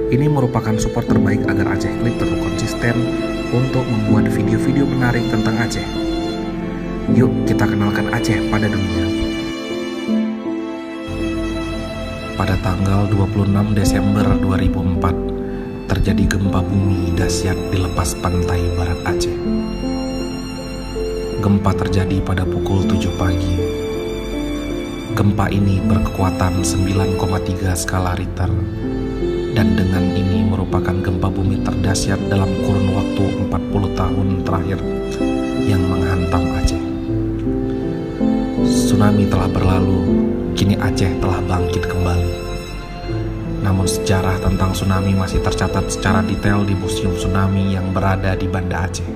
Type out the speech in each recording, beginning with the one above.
Ini merupakan support terbaik agar Aceh Clip terus konsisten untuk membuat video-video menarik tentang Aceh. Yuk kita kenalkan Aceh pada dunia. Pada tanggal 26 Desember 2004, terjadi gempa bumi dahsyat di lepas pantai barat Aceh. Gempa terjadi pada pukul 7 pagi. Gempa ini berkekuatan 9,3 skala Richter, dan dengan ini merupakan gempa bumi terdahsyat dalam kurun waktu 40 tahun terakhir yang menghantam Aceh. Tsunami telah berlalu, kini Aceh telah bangkit kembali. Namun sejarah tentang tsunami masih tercatat secara detail di Museum Tsunami yang berada di Banda Aceh.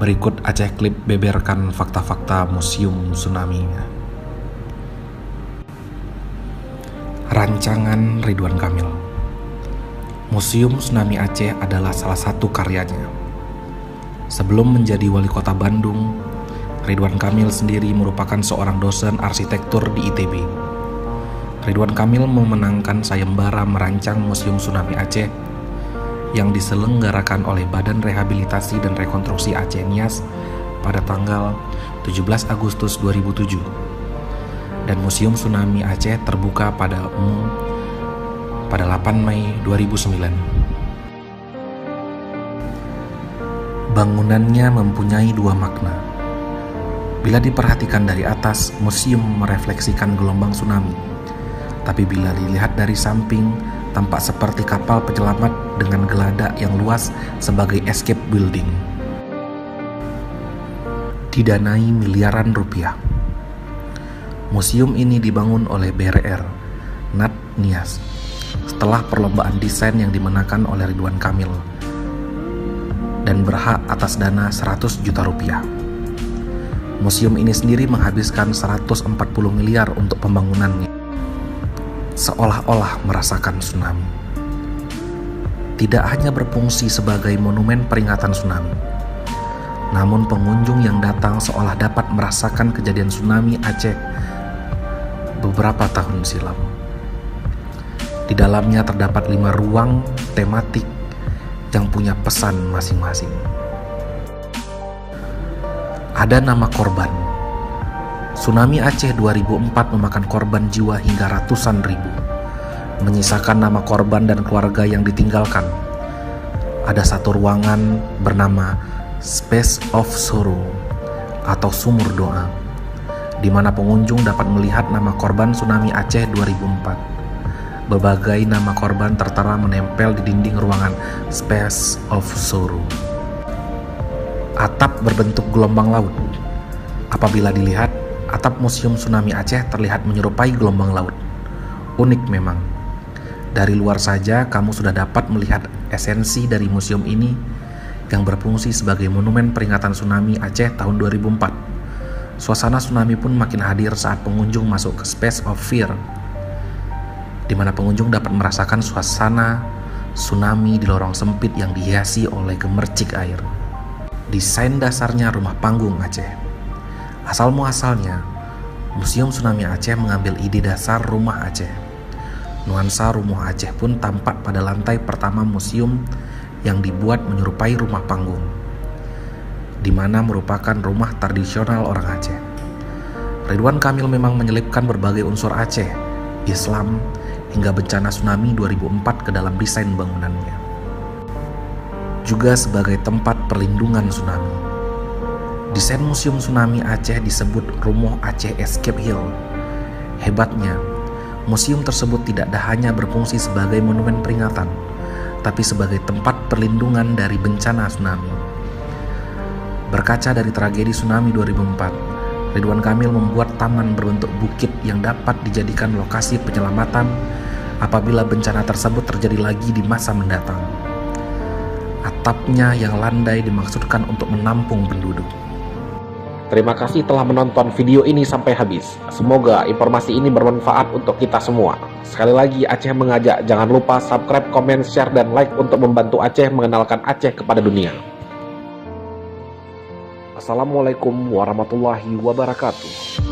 Berikut Aceh Clip beberkan fakta-fakta Museum Tsunami. Rancangan Ridwan Kamil. Museum Tsunami Aceh adalah salah satu karyanya. Sebelum menjadi wali kota Bandung, Ridwan Kamil sendiri merupakan seorang dosen arsitektur di ITB. Ridwan Kamil memenangkan sayembara merancang Museum Tsunami Aceh yang diselenggarakan oleh Badan Rehabilitasi dan Rekonstruksi Aceh Nias pada tanggal 17 Agustus 2007. Dan Museum Tsunami Aceh terbuka pada umum pada 8 Mei 2009. Bangunannya mempunyai dua makna. Bila diperhatikan dari atas, museum merefleksikan gelombang tsunami. Tapi bila dilihat dari samping, tampak seperti kapal penyelamat dengan geladak yang luas sebagai escape building. Didanai miliaran rupiah. Museum ini dibangun oleh BRR, Nat Nias, setelah perlombaan desain yang dimenangkan oleh Ridwan Kamil dan berhak atas dana 100 juta rupiah. Museum ini sendiri menghabiskan 140 miliar untuk pembangunannya, seolah-olah merasakan tsunami. Tidak hanya berfungsi sebagai monumen peringatan tsunami, namun pengunjung yang datang seolah dapat merasakan kejadian tsunami Aceh beberapa tahun silam. Di dalamnya terdapat 5 ruang tematik yang punya pesan masing-masing. Ada nama korban. Tsunami Aceh 2004 memakan korban jiwa hingga ratusan ribu, menyisakan nama korban dan keluarga yang ditinggalkan. Ada satu ruangan bernama Space of Sorrow atau sumur doa, di mana pengunjung dapat melihat nama korban tsunami Aceh 2004. Berbagai nama korban tertera menempel di dinding ruangan Space of Sorrow. Atap berbentuk gelombang laut. Apabila dilihat, atap Museum Tsunami Aceh terlihat menyerupai gelombang laut. Unik memang. Dari luar saja kamu sudah dapat melihat esensi dari museum ini yang berfungsi sebagai monumen peringatan tsunami Aceh tahun 2004. Suasana tsunami pun makin hadir saat pengunjung masuk ke Space of Fear, di mana pengunjung dapat merasakan suasana tsunami di lorong sempit yang dihiasi oleh gemercik air. Desain dasarnya rumah panggung Aceh. Asal muasalnya, Museum Tsunami Aceh mengambil ide dasar rumah Aceh. Nuansa rumah Aceh pun tampak pada lantai pertama museum yang dibuat menyerupai rumah panggung, di mana merupakan rumah tradisional orang Aceh. Ridwan Kamil memang menyelipkan berbagai unsur Aceh, Islam, hingga bencana tsunami 2004 ke dalam desain bangunannya. Juga sebagai tempat perlindungan tsunami. Desain Museum Tsunami Aceh disebut Rumoh Aceh Escape Hill. Hebatnya, museum tersebut tidak hanya berfungsi sebagai monumen peringatan, tapi sebagai tempat perlindungan dari bencana tsunami. Berkaca dari tragedi tsunami 2004, Ridwan Kamil membuat taman berbentuk bukit yang dapat dijadikan lokasi penyelamatan apabila bencana tersebut terjadi lagi di masa mendatang. Atapnya yang landai dimaksudkan untuk menampung penduduk. Terima kasih telah menonton video ini sampai habis. Semoga informasi ini bermanfaat untuk kita semua. Sekali lagi Aceh mengajak jangan lupa subscribe, komen, share, dan like untuk membantu Aceh mengenalkan Aceh kepada dunia. Assalamualaikum warahmatullahi wabarakatuh.